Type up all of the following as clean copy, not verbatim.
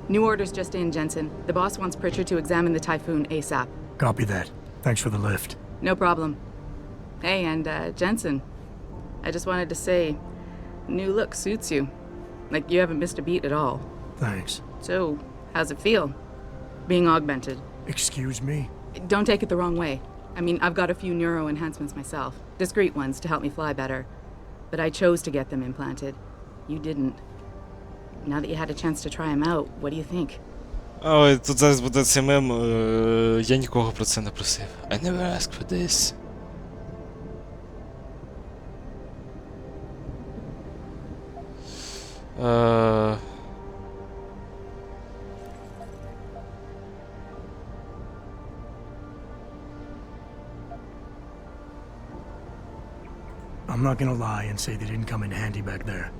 New orders just in, Jensen. The boss wants Pritchard to examine the Typhoon ASAP. Copy that. Thanks for the lift. No problem. Hey, and Jensen, I just wanted to say, new look suits you. Like you haven't missed a beat at all. Thanks. So, how's it feel? Being augmented? Excuse me? Don't take it the wrong way. I mean, I've got a few neuro enhancements myself. Discreet ones to help me fly better. But I chose to get them implanted. You didn't. Now that you had a chance to try them out, what do you think? Ой, тут зараз буде цей мем, я нікого про це не просив. I never asked for this. I'm not gonna lie and say they didn't come in handy back there.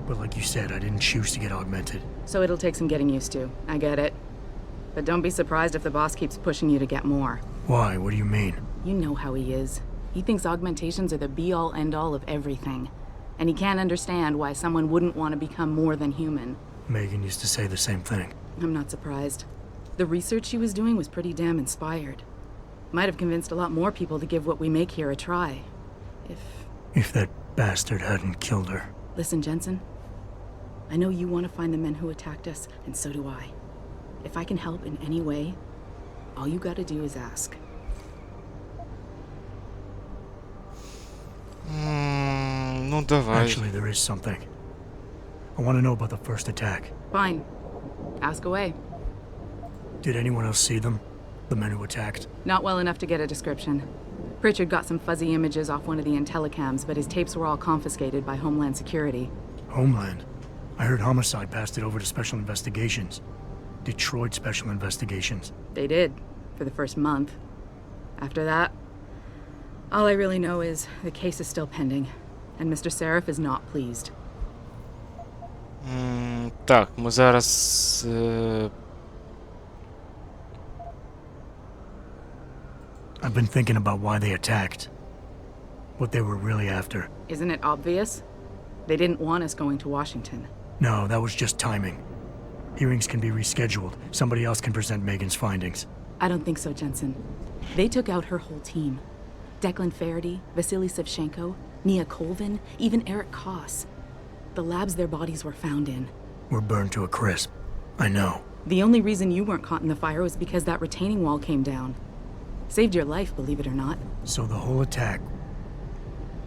But like you said, I didn't choose to get augmented. So it'll take some getting used to. I get it. But don't be surprised if the boss keeps pushing you to get more. Why? What do you mean? You know how he is. He thinks augmentations are the be-all, end-all of everything. And he can't understand why someone wouldn't want to become more than human. Megan used to say the same thing. I'm not surprised. The research she was doing was pretty damn inspired. Might have convinced a lot more people to give what we make here a try. If that bastard hadn't killed her. Listen, Jensen. I know you want to find the men who attacked us, and so do I. If I can help in any way, all you gotta do is ask. Ну, давай. Actually, there is something. I want to know about the first attack. Fine. Ask away. Did anyone else see them? The men who attacked? Not well enough to get a description. Pritchard got some fuzzy images off one of the Intellicams, but his tapes were all confiscated by Homeland Security. Homeland? I heard Homicide passed it over to Special Investigations. Detroit Special Investigations. They did, for the first month. After that, all I really know is the case is still pending, and Mr. Seraph is not pleased. Так, ми зараз... I've been thinking about why they attacked. What they were really after. Isn't it obvious? They didn't want us going to Washington. No, that was just timing. Hearings can be rescheduled. Somebody else can present Megan's findings. I don't think so, Jensen. They took out her whole team. Declan Faraday, Vasily Savchenko, Nia Colvin, even Eric Koss. The labs their bodies were found in. Were burned to a crisp. I know. The only reason you weren't caught in the fire was because that retaining wall came down. Saved your life, believe it or not. So the whole attack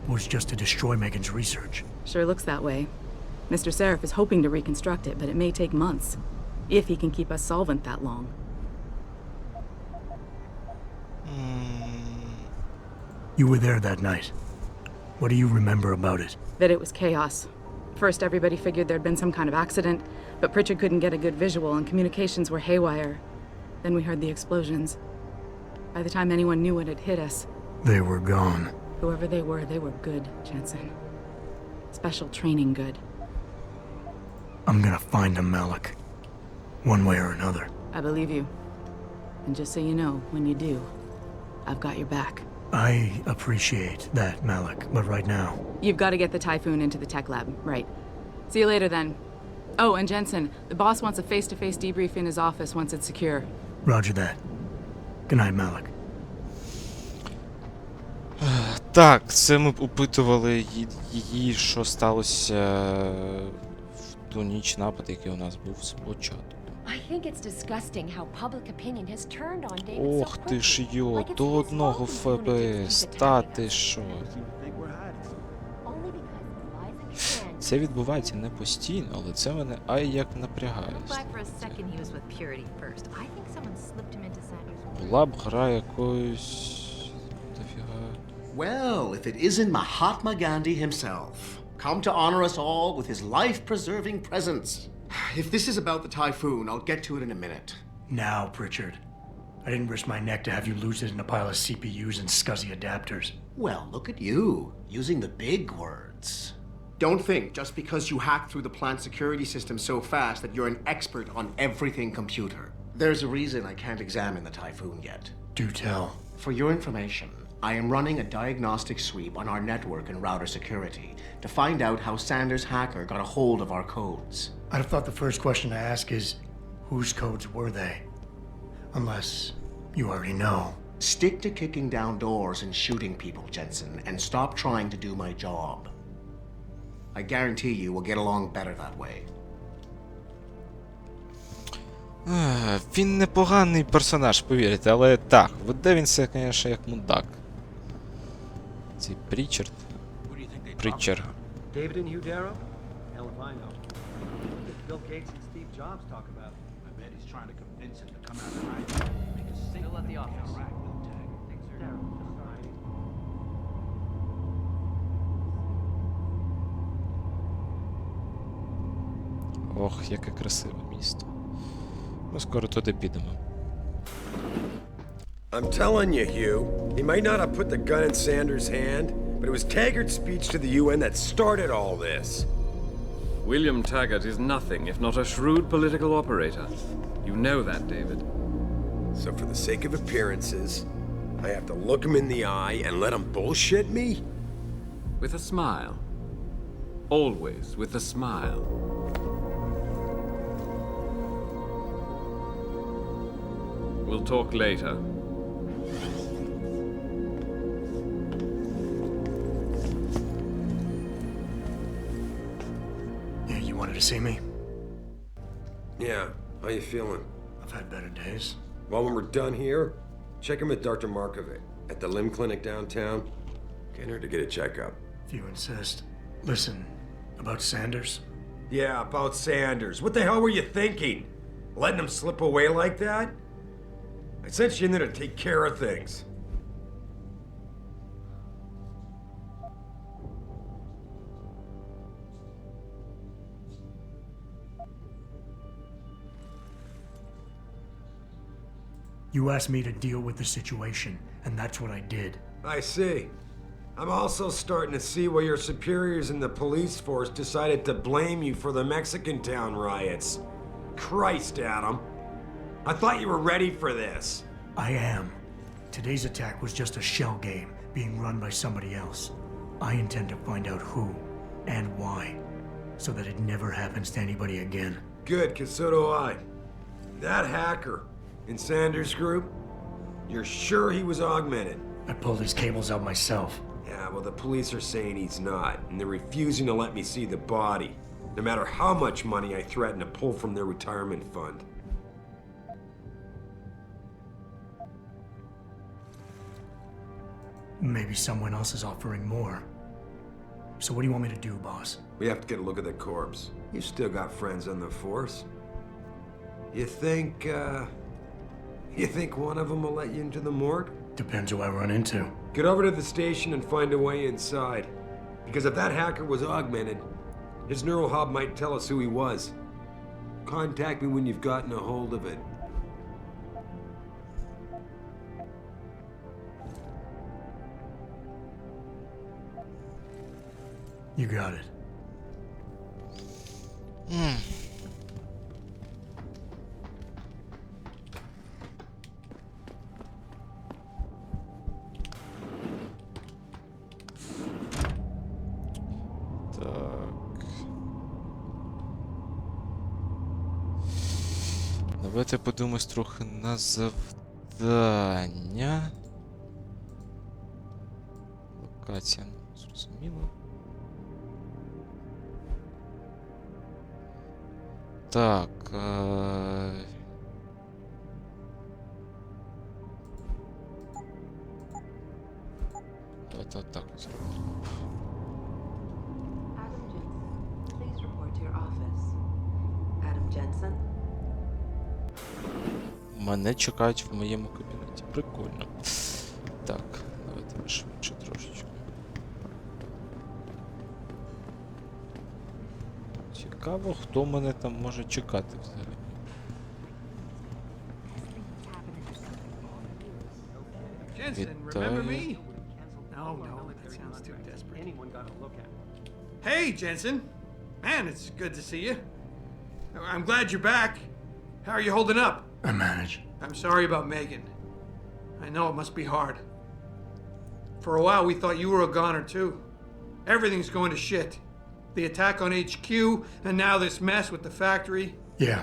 was just to destroy Megan's research. Sure looks that way. Mr. Seraph is hoping to reconstruct it, but it may take months. If he can keep us solvent that long. You were there that night. What do you remember about it? That it was chaos. First, everybody figured there'd been some kind of accident, but Pritchard couldn't get a good visual and communications were haywire. Then we heard the explosions. By the time anyone knew what had hit us... They were gone. Whoever they were good, Jensen. Special training good. I'm gonna find them, Malik. One way or another. I believe you. And just so you know, when you do, I've got your back. I appreciate that, Malik, but right now... You've got to get the Typhoon into the tech lab, right. See you later then. Oh, and Jensen, the boss wants a face-to-face debrief in his office once it's secure. Roger that. Good night, Malik. Так, це ми опитували її, що сталося в ту ніч напад, який у нас був спочатку. Ох ти ж йо, до одного ФБС, та ти що. Це відбувається не постійно, але це мене ай як напрягає. Була б гра якоюсь... Well, if it isn't Mahatma Gandhi himself, come to honor us all with his life-preserving presence. If this is about the Typhoon, I'll get to it in a minute. Now, Pritchard. I didn't risk my neck to have you lose it in a pile of CPUs and scuzzy adapters. Well, look at you, using the big words. Don't think just because you hacked through the plant security system so fast that you're an expert on everything computer. There's a reason I can't examine the Typhoon yet. Do tell. For your information, I am running a diagnostic sweep on our network and router security to find out how Sanders' hacker got a hold of our codes. I'd have thought the first question to ask is, whose codes were they? Unless you already know. Stick to kicking down doors and shooting people, Jensen, and stop trying to do my job. I guarantee you we'll get along better that way. Він непоганий персонаж, повірте, але так, веде він себе, звісно, як мудак. Цей Прічард. Причер. David and Hugh Darrow? Hell if I know. What did Bill Gates and Steve Jobs talk about? I bet he's trying to convince him to come out of hiding. Make a statement. Still at the office. All right, we'll tag. Darrow, just sorry. Ох, яке красиве місто. Ми скоро туди підемо. I'm telling you, Hugh, he might not have put the gun in Sanders' hand, but it was Taggart's speech to the UN that started all this. William Taggart is nothing if not a shrewd political operator. You know that, David. So for the sake of appearances, I have to look him in the eye and let him bullshit me? With a smile. Always with a smile. We'll talk later. Yeah, you wanted to see me? Yeah, how you feeling? I've had better days. Well, when we're done here, check him at Dr. Markovic at the limb clinic downtown. Get her to get a checkup. If you insist. Listen, about Sanders? Yeah, about Sanders. What the hell were you thinking? Letting him slip away like that? I sent you in there to take care of things. You asked me to deal with the situation, and that's what I did. I see. I'm also starting to see why your superiors in the police force decided to blame you for the Mexican town riots. Christ, Adam. I thought you were ready for this. I am. Today's attack was just a shell game being run by somebody else. I intend to find out who and why, so that it never happens to anybody again. Good, because so do I. That hacker in Sanders' group, you're sure he was augmented? I pulled his cables out myself. Yeah, well, the police are saying he's not, and they're refusing to let me see the body, no matter how much money I threaten to pull from their retirement fund. Maybe someone else is offering more. So what do you want me to do, boss? We have to get a look at the corpse. You've still got friends on the force. You think one of them will let you into the morgue? Depends who I run into. Get over to the station and find a way inside. Because if that hacker was augmented, his neural hub might tell us who he was. Contact me when you've gotten a hold of it. You got it. Давайте подивимось трохи на завдання. Локація, зрозуміло. Так. Давайте отак зробимо. Adam Jensen, please report to your office. Adam Jensen? Мене чекають в моєму кабінеті. Прикольно. Так, давайте швидше трошечки. Цікаво, хто мене там може чекати взагалі. Jensen, remember me? No, that sounds too desperate. Anyone got a look at it. Hey, Jensen. Man, it's good to see you. I'm glad you're back. How are you holding up? I manage. I'm sorry about Megan. I know it must be hard. For a while, we thought you were a goner, too. Everything's going to shit. The attack on HQ, and now this mess with the factory. Yeah,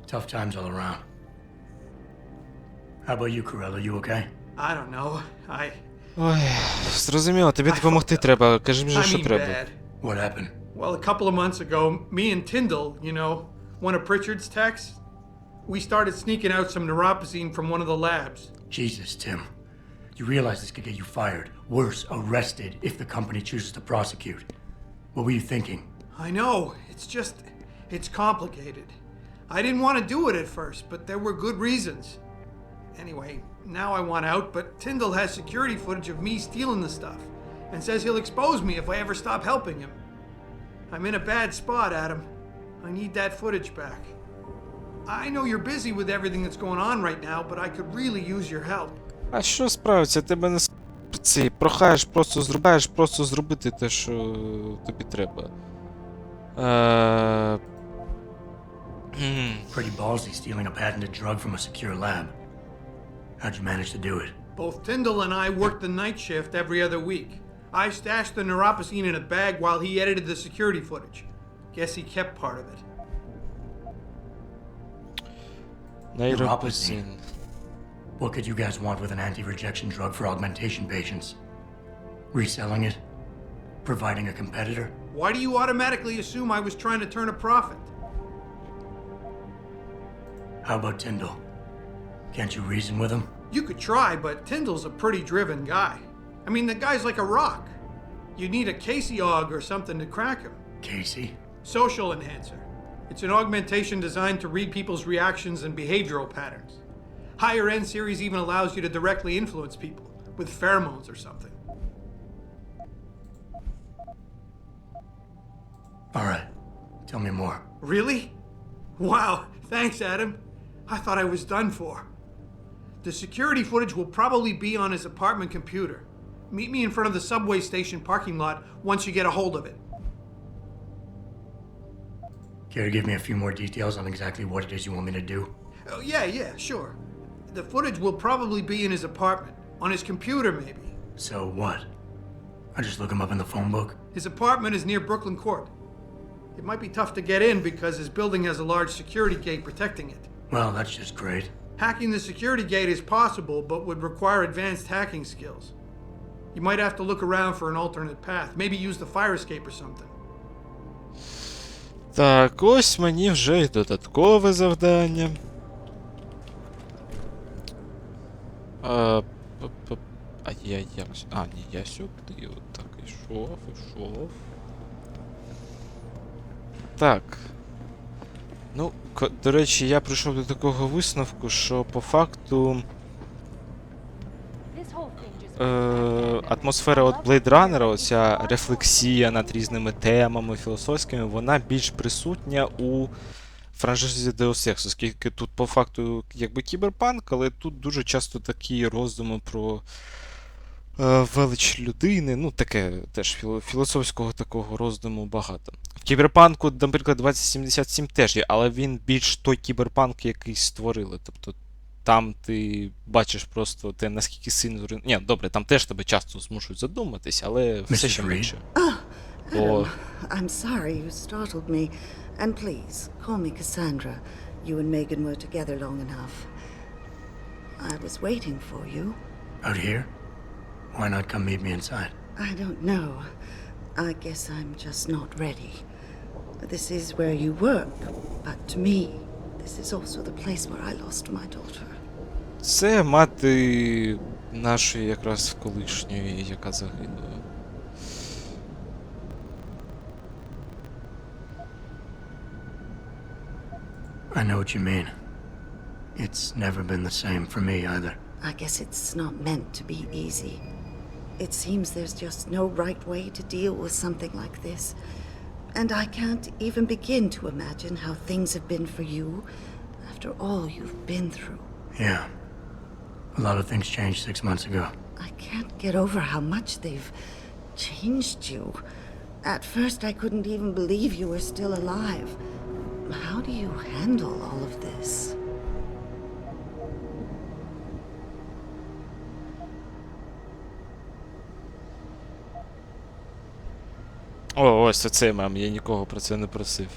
tough times all around. How about you, Corella? You okay? I don't know. Ой, зрозуміло, тобі допомогти треба. Кажи вже, I що mean треба. bad. What happened? Well, a couple of months ago, me and Tyndall, you know, one of Pritchard's techs, we started sneaking out some neuropozyne from one of the labs. Jesus, Tim. You realize this could get you fired. Worse, arrested if the company chooses to prosecute. What were you thinking? I know. It's complicated. I didn't want to do it at first, but there were good reasons. Anyway, now I want out, but Tyndall has security footage of me stealing the stuff and says he'll expose me if I ever stop helping him. I'm in a bad spot, Adam. I need that footage back. I know you're busy with everything that's going on right now, but I could really use your help. А що справиться? Тебе не цей прохаєш, просто зрубаєш, просто зробити те, що тобі треба. Pretty ballsy stealing a patented drug from a secure lab. How'd you manage to do it? Both Tyndall and I worked the night shift every other week. I stashed the neuropozyne in a bag while he edited the security footage. Guess he kept part of it. Neuropozyne. What could you guys want with an anti-rejection drug for augmentation patients? Reselling it? Providing a competitor? Why do you automatically assume I was trying to turn a profit? How about Tyndall? Can't you reason with him? You could try, but Tyndall's a pretty driven guy. I mean, the guy's like a rock. You need a Casey aug or something to crack him. Casey? Social enhancer. It's an augmentation designed to read people's reactions and behavioral patterns. Higher end series even allows you to directly influence people with pheromones or something. All right. Tell me more. Really? Wow, thanks, Adam. I thought I was done for. The security footage will probably be on his apartment computer. Meet me in front of the subway station parking lot once you get a hold of it. Care to give me a few more details on exactly what it is you want me to do? Oh, yeah, sure. The footage will probably be in his apartment. On his computer, maybe. So what? I just look him up in the phone book? His apartment is near Brooklyn Court. It might be tough to get in because his building has a large security gate protecting it. Well, that's just great. Hacking the security gate is possible, but would require advanced hacking skills. You might have to look around for an alternate path. Maybe use the fire escape or something. Так, ось мені вже й додаткове завдання. А я як... А, ні, я сюди отак ішов. Так. Ну, до речі, я прийшов до такого висновку, що по факту атмосфера от Blade Runner, оця рефлексія над різними темами філософськими, вона більш присутня у франшизі Deus Ex, оскільки тут по факту якби кіберпанк, але тут дуже часто такі роздуми про велич людини, ну таке теж філософського такого роздуму багато. В кіберпанку, наприклад, 2077 теж є, але він більш той кіберпанк, який створили. Тобто там ти бачиш просто те, наскільки сильно... Ні, добре, там теж тебе часто змушують задуматись, але все ще менше. Adam, I'm sorry you startled me. And please, call me Cassandra. You and Megan were together long enough. I was waiting for you. Out here? Why not come meet me inside? I don't know. I guess I'm just not ready. This is where you work, but to me, this is also the place where I lost my daughter. Це мати нашої якраз колишньої, яка загинула. I know what you mean. It's never been the same for me either. I guess it's not meant to be easy. It seems there's just no right way to deal with something like this. And I can't even begin to imagine how things have been for you after all you've been through. Yeah. A lot of things changed 6 months ago. I can't get over how much they've changed you. At first, I couldn't even believe you were still alive. How do you handle all of this? О, ось оцей мем, я нікого про це не просив.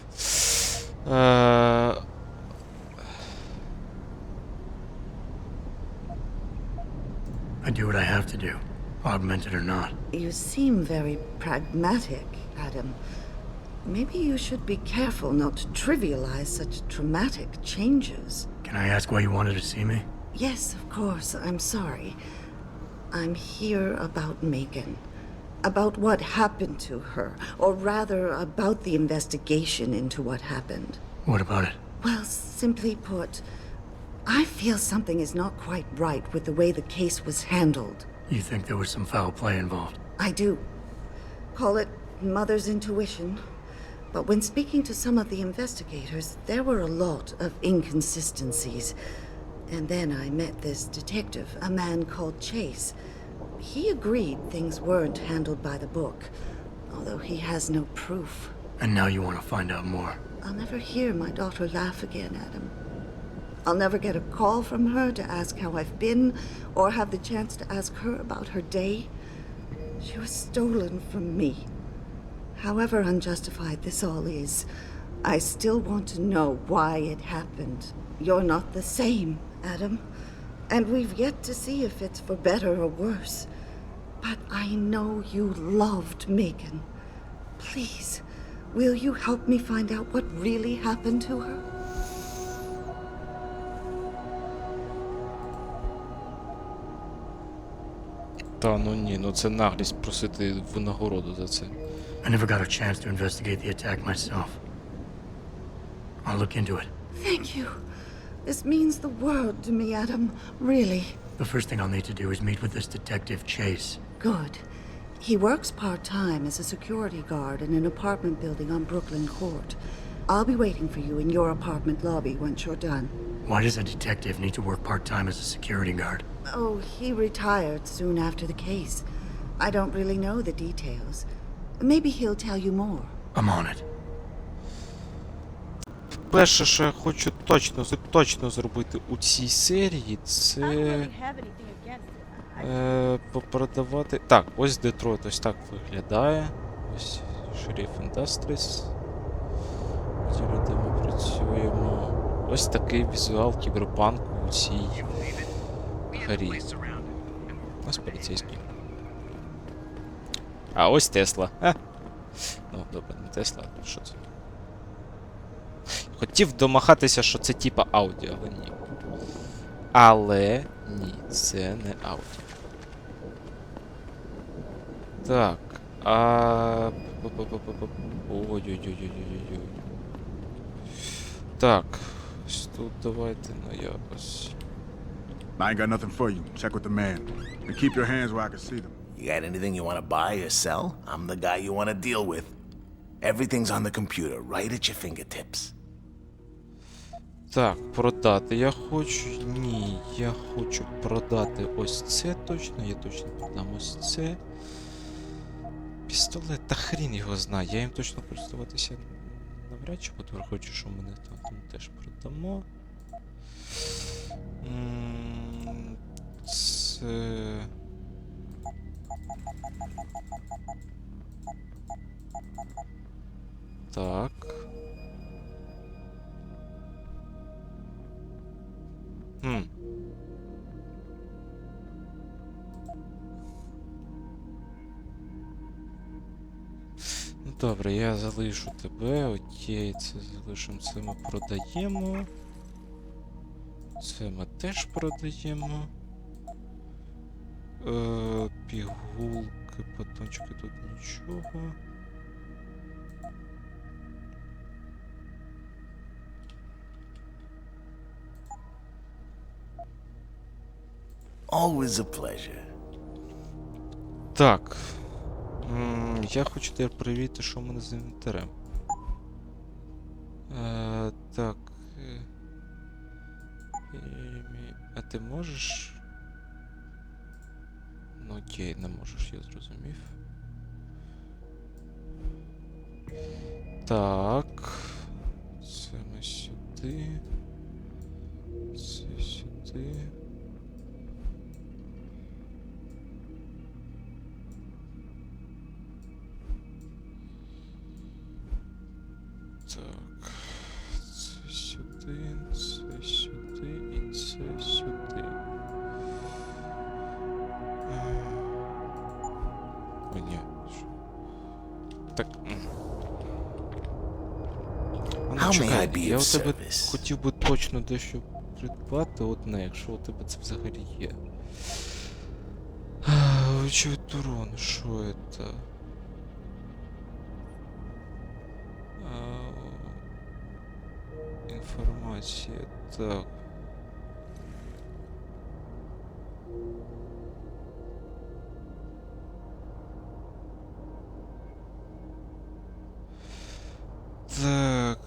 I do what I have to do, augmented or not. You seem very pragmatic, Adam. Maybe you should be careful not to trivialize such traumatic changes. Can I ask why you wanted to see me? Yes, of course. I'm sorry. I'm here about Megan. About what happened to her. Or rather, about the investigation into what happened. What about it? Well, simply put, I feel something is not quite right with the way the case was handled. You think there was some foul play involved? I do. Call it mother's intuition. But when speaking to some of the investigators, there were a lot of inconsistencies. And then I met this detective, a man called Chase. He agreed things weren't handled by the book, although he has no proof. And now you want to find out more? I'll never hear my daughter laugh again, Adam. I'll never get a call from her to ask how I've been, or have the chance to ask her about her day. She was stolen from me. However unjustified this all is, I still want to know why it happened. You're not the same, Adam. And we've yet to see if it's for better or worse. But I know you loved Megan. Please, will you help me find out what really happened to her? Та ну ні, ну це наглість просити винагороду за це. I never got a chance to investigate the attack myself. I'll look into it. Thank you. This means the world to me, Adam. Really. The first thing I'll need to do is meet with this detective, Chase. Good. He works part-time as a security guard in an apartment building on Brooklyn Court. I'll be waiting for you in your apartment lobby once you're done. Why does a detective need to work part-time as a security guard? Oh, he retired soon after the case. I don't really know the details. Maybe he'll tell you more. I'm on it. Перше, що я хочу точно зробити у цій серії, це попродавати. Так, ось Детройт, ось так виглядає. Ось Шериф Industries, де ми працюємо. Ось такий візуал кіберпанку у цій грі. Ось поліцейський. А ось Тесла. Ну, добре, не Тесла, а що це? Хотів домагатися, що це типа Audi, але ні. Але ні, це не Audi. Так, ой-ой-ой-ой-ой-ой. Так, ось тут давайте, ну якось. I ain't got nothing for you. Check with the man. And keep your hands where I can see them. You got anything you want to buy or sell? I'm the guy you want to deal with. Everything's on the computer, right at your fingertips. Так, продати я хочу. Ні, я хочу продати ось це точно. Я точно продам ось це. Пістолет, та хрін його знає. Я їм точно користуватися навряд чи буду. Хочу, що ми там теж продамо. Це... Так. Ну добре, я залишу тебе, окей, це залишимо, це ми продаємо. Це ми теж продаємо. Пігулки, батончики, тут нічого. Always a pleasure. Так. Я хочу тепер перевірити, що в мене з інвентарем. Так. А ти можеш? Ну окей, не можеш, я зрозумів. Так. Це ми сюди. Це сюди. Це сюди і це сюди. О, ні. Так. А ну чекай, я у тебе хотів би точно дещо придбати одне, якщо у тебе це взагалі є. Очевидь урон, що це? Інформація, так. Так.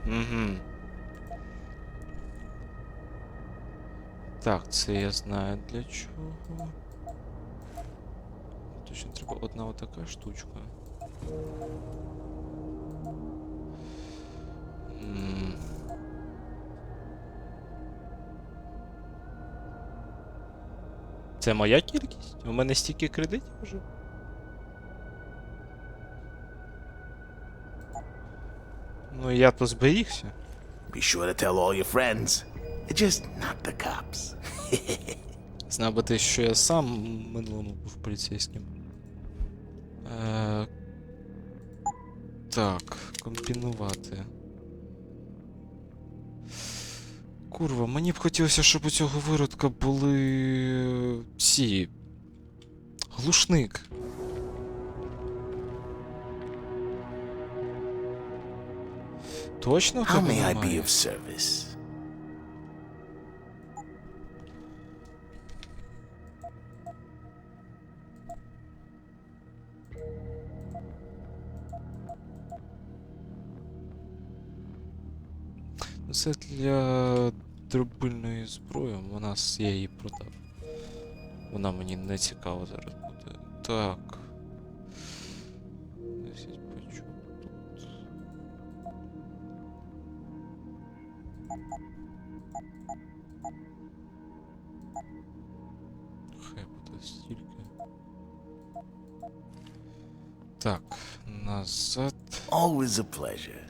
Угу. Так, це я знаю для чого. Точно треба одна отака штучка. Це моя кількість? У мене стільки кредитів вже? Ну я то зберігся. Be sure to tell all your friends. Just not the cops. Знав би ти, що я сам в минулому був поліцейським. Так, комбінувати. Курва, мені б хотілося, щоб у цього виродка були ці... глушник. Точно в How тебе may I be немає? of service? Це для дробильної зброї, я її продав. Вона мені не цікава зараз буде. Так. 10 пачок тут. Хай буде стільки. Так, назад. Always a pleasure.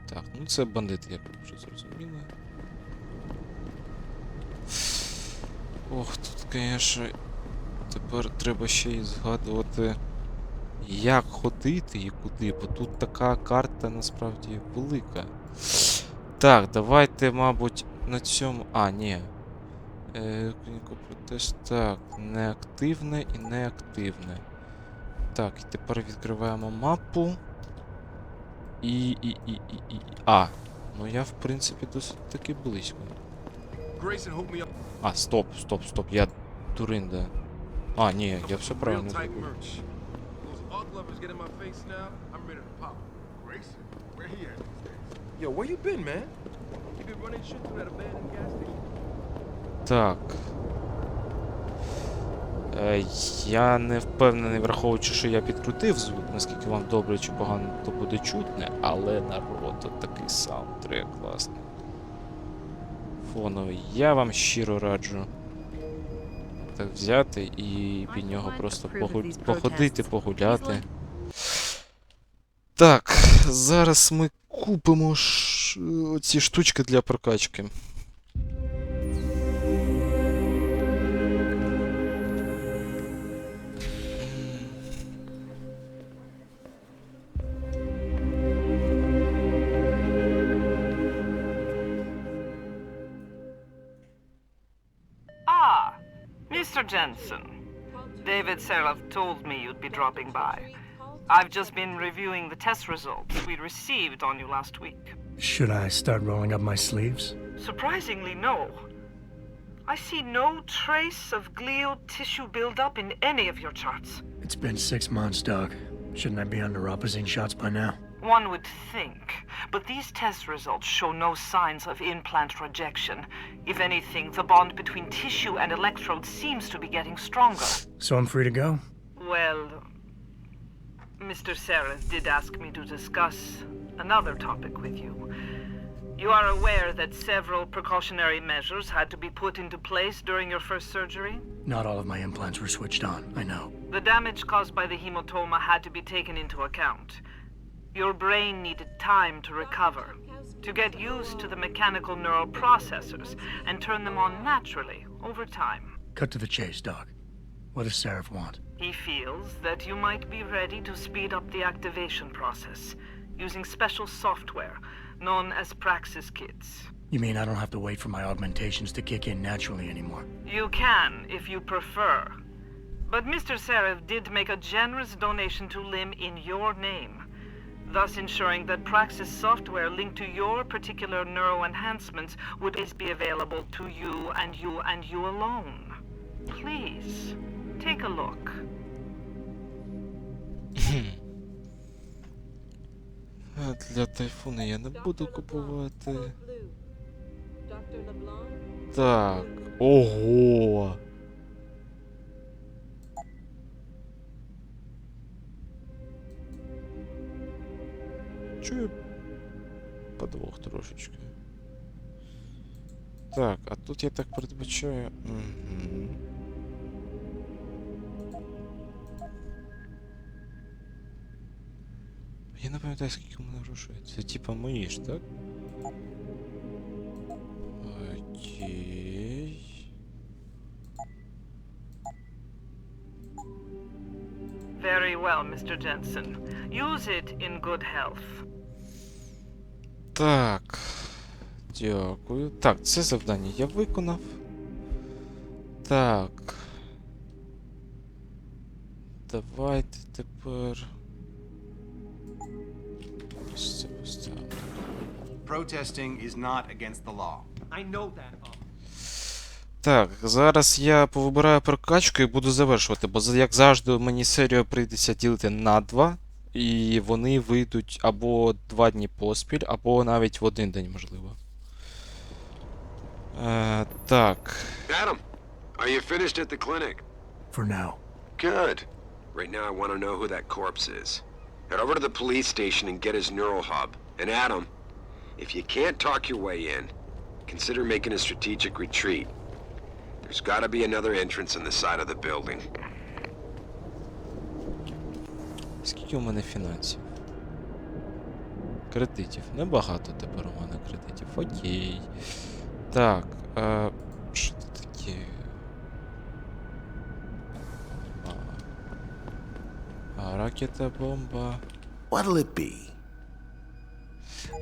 Так, ну це бандити, як ви вже зрозуміли. Ох, тут, звісно, тепер треба ще й згадувати, як ходити і куди, бо тут така карта насправді велика. Так, давайте, мабуть, на цьому... А, ні. Протест, так, неактивне і неактивне. Так, і тепер відкриваємо мапу. А, ну я в принципі досить таки близько. А, стоп, я дуринда. А, ні, я все правильно зробив. Так. Я не впевнений, враховуючи, що я підкрутив звук, наскільки вам добре чи погано то буде чутне, але народ, от такий саундтрек класний. Фоновий. Я вам щиро раджу так взяти і під нього просто походити, погуляти. Так, зараз ми купимо ці штучки для прокачки. Mr. Jensen, David Serov told me you'd be dropping by. I've just been reviewing the test results we received on you last week. Should I start rolling up my sleeves? Surprisingly, no. I see no trace of glial tissue buildup in any of your charts. It's been 6 months, Doc. Shouldn't I be under Rapazine shots by now? One would think, but these test results show no signs of implant rejection. If anything, the bond between tissue and electrodes seems to be getting stronger. So I'm free to go? Well, Mr. Sereth did ask me to discuss another topic with you. You are aware that several precautionary measures had to be put into place during your first surgery? Not all of my implants were switched on, I know. The damage caused by the hematoma had to be taken into account. Your brain needed time to recover, to get used to the mechanical neural processors and turn them on naturally over time. Cut to the chase, Doc. What does Seraph want? He feels that you might be ready to speed up the activation process using special software known as Praxis kits. You mean I don't have to wait for my augmentations to kick in naturally anymore? You can, if you prefer. But Mr. Seraph did make a generous donation to Lim in your name, thus ensuring that Praxis software linked to your particular neuroenhancements would always be available to you and you and you alone. Please, take a look. Для тайфуна я не буду купувати. Так. Ого! Чую подвох трошечки. Так, а тут я так передбачаю. Угу. Я не пам'ятаю, скільки в мене грошей. Це типа мої ж, так? Окей. Very well, Mr. Jensen. Use it in good health. Так. Дякую. Так, це завдання я виконав. Так. Давайте тепер... Ось це поставимо. Protesting is not against the law. I know that. Так, зараз я повибираю прокачку і буду завершувати, бо, як завжди, мені серію прийдеться ділити на 2, і вони вийдуть або 2 дні поспіль, або навіть в один день, можливо. Так. Adam, are you finished at the clinic? For now. Good. Right now I want to know who that corpse is. Head over to the police station and get his neural hub. And Adam, if you can't talk your way in, consider making a strategic retreat. There's got to be another entrance on the side of the building. Скільки у мене фінансів? Кредитів. Небагато тепер у мене кредитів. Окей. Так, що це таке? Ракета, бомба. What'll it be?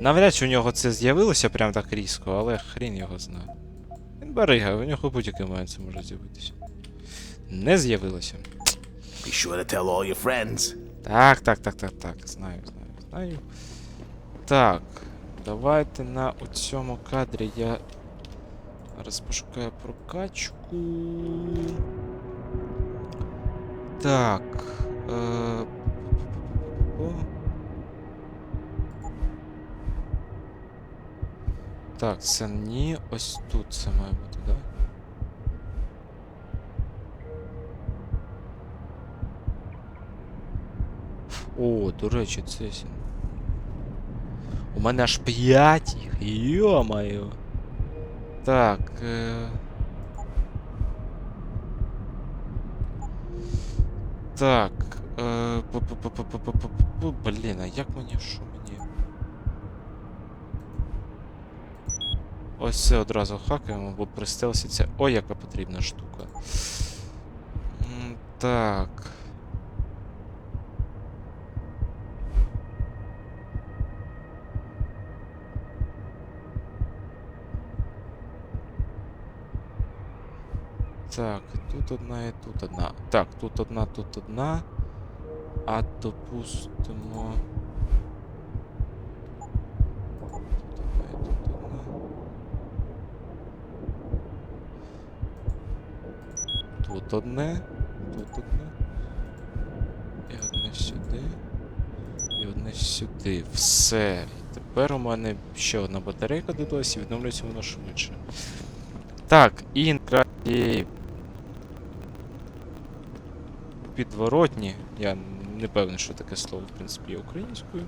Навряд чи у нього це з'явилося прям так різко, але хрін його знає. Він барига, у нього будь-який момент це може з'явитися. Не з'явилося. Be sure to tell all your friends. Так. Знаю. Так, давайте на оцьому кадрі я зараз пошукаю прокачку. Так. Так, це ні, ось тут це має бути, так? О, до речі, це... У мене аж 5 їх, йо-моє. Так, Так, блін, а як мені, що мені? Ось це одразу хакаємо, бо при стелсі це... Ой, яка потрібна штука. Так. Так, тут одна і тут одна. Так, тут одна. А допустимо... Тут одне. І одне сюди. І одне сюди. Все. І тепер у мене ще одна батарейка додалась і відновлюється воно швидше. Так, і підворотні. Я не певний, що таке слово, в принципі, є українською.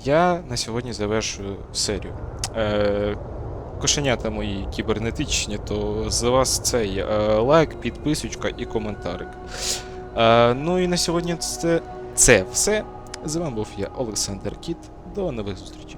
Я на сьогодні завершую серію. Кошенята мої кібернетичні, то з вас цей лайк, підписочка і коментарик. Ну і на сьогодні це все. З вами був я, Олександр Кіт. До нових зустрічей.